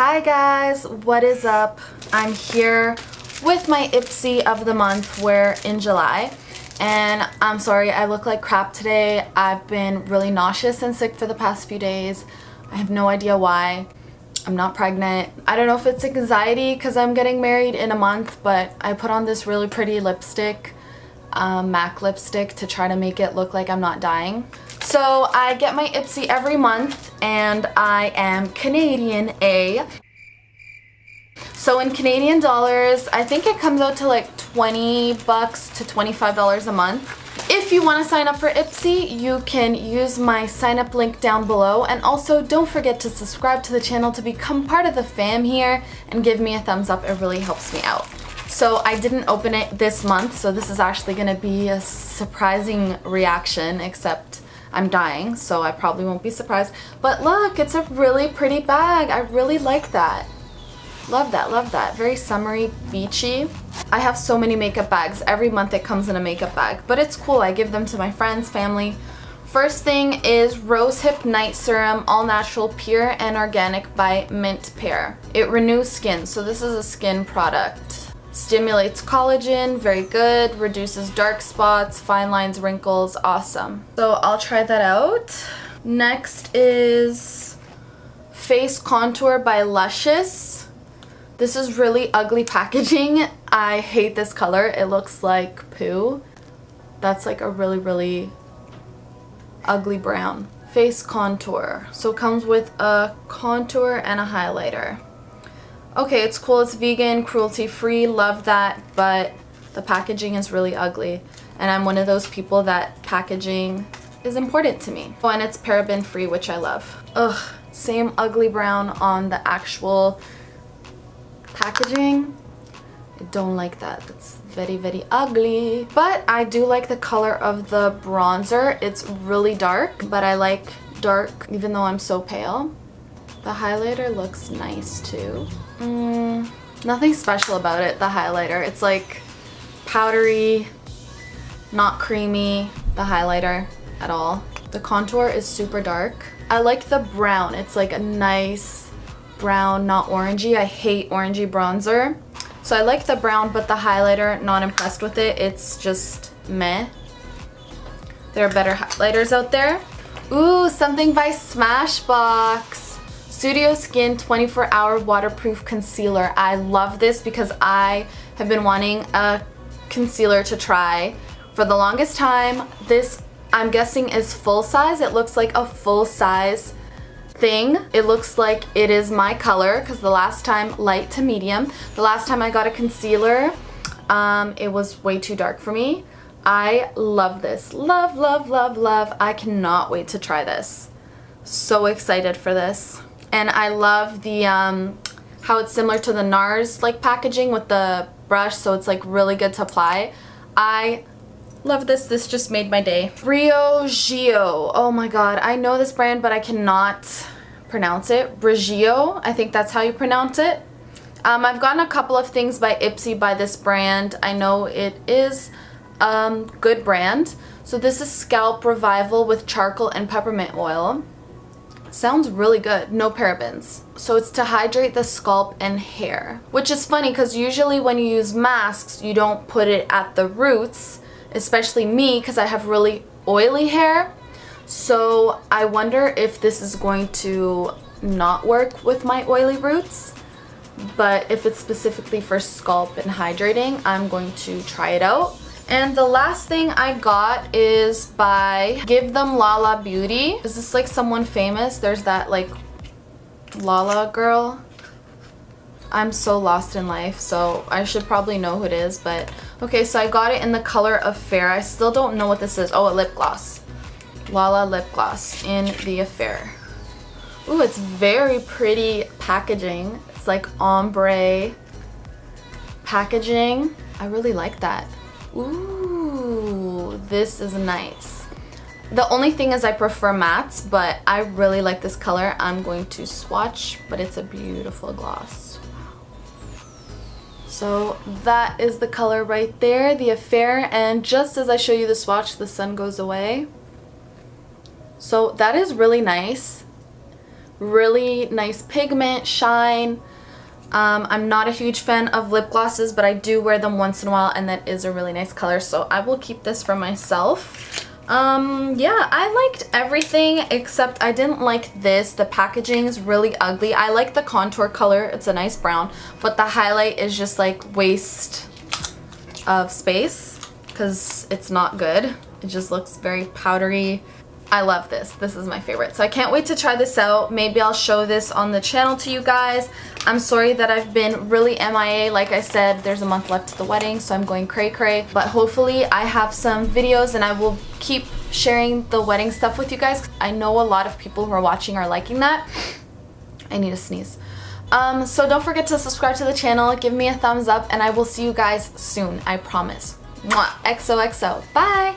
Hi guys, what is up? I'm here with my Ipsy of the month. We're in July and I'm sorry I look like crap today. I've been really nauseous and sick for the past few days. I have no idea why. I'm not pregnant. I don't know if it's anxiety because I'm getting married in a month, but I put on this really pretty lipstick, MAC lipstick, to try to make it look like I'm not dying. So I get my Ipsy every month and I am Canadian, So in Canadian dollars, I think it comes out to like 20 bucks to $25 a month. If you want to sign up for Ipsy, you can use my sign up link down below, and also don't forget to subscribe to the channel to become part of the fam here and give me a thumbs up. It really helps me out. So I didn't open it this month, so this is actually going to be a surprising reaction, except I'm dying, so I probably won't be surprised. But look, it's a really pretty bag. I really like that. Love that, love that. Very summery, beachy. I have so many makeup bags. Every month it comes in a makeup bag, but it's cool. I give them to my friends, family. First thing is Rosehip Night Serum, all natural, pure and organic by Mint Pear. It renews skin, so this is a skin product. Stimulates collagen, very good. Reduces dark spots, fine lines, wrinkles, awesome. So I'll try that out. Next is Face Contour by Luscious. This is really ugly packaging. I hate this color. It looks like poo. That's like a really ugly brown. Face contour. So it comes with a contour and a highlighter. Okay, it's cool. It's vegan, cruelty-free. Love that, but the packaging is really ugly. And I'm one of those people that packaging is important to me. Oh, and it's paraben-free, which I love. Ugh, same ugly brown on the actual packaging. I don't like that. That's very ugly. But I do like the color of the bronzer. It's really dark, but I like dark even though I'm so pale. The highlighter looks nice too. Nothing special about it, the highlighter. It's like powdery, not creamy, the highlighter at all. The contour is super dark. I like the brown. It's like a nice brown, not orangey. I hate orangey bronzer. So I like the brown, but the highlighter, not impressed with it. It's just meh. There are better highlighters out there. Ooh, something by Smashbox. Studio Skin 24-hour waterproof concealer. I love this because I have been wanting a concealer to try for the longest time. This, I'm guessing, is full size. It looks like a full size thing. It looks like it is my color because the last time, light to medium, the last time I got a concealer, it was way too dark for me. I love this. Love. I cannot wait to try this. So excited for this. And I love the how it's similar to the NARS like packaging with the brush, so it's like really good to apply. I love this. This just made my day. Briogeo. Oh my god, I know this brand, but I cannot pronounce it. Briogeo, I think that's how you pronounce it. I've gotten a couple of things by Ipsy by this brand. I know it is a good brand. So this is Scalp Revival with charcoal and peppermint oil. Sounds really good. No parabens. So it's to hydrate the scalp and hair, which is funny because usually when you use masks, you don't put it at the roots, especially me because I have really oily hair. So I wonder if this is going to not work with my oily roots, but if it's specifically for scalp and hydrating, I'm going to try it out. And the last thing I got is by Give Them Lala Beauty. Is this like someone famous? There's that like Lala girl. I'm so lost in life, so I should probably know who it is, but okay, so I got it in the color of Fair. I still don't know what this is. Oh, a lip gloss. Lala lip gloss in the Affair. Ooh, it's very pretty packaging. It's like ombre packaging. I really like that. Ooh, this is nice. The only thing is I prefer mattes, but I really like this color. I'm going to swatch, but it's a beautiful gloss. So that is the color right there, the Affair, and just as I show you the swatch, the sun goes away. So that is really nice. really nice pigment, shine. I'm not a huge fan of lip glosses, but I do wear them once in a while, and that is a really nice color, so I will keep this for myself. Yeah, I liked everything except I didn't like this. The packaging is really ugly. I like the contour color, it's a nice brown, but the highlight is just like waste of space because it's not good. It just looks very powdery. I love this. This is my favorite. So I can't wait to try this out. Maybe I'll show this on the channel to you guys. I'm sorry that I've been really MIA. Like I said, there's a month left to the wedding, so I'm going cray cray. But hopefully I have some videos and I will keep sharing the wedding stuff with you guys. I know a lot of people who are watching are liking that. I need to sneeze. So don't forget to subscribe to the channel, give me a thumbs up, and I will see you guys soon. I promise. Mwah. XOXO. Bye!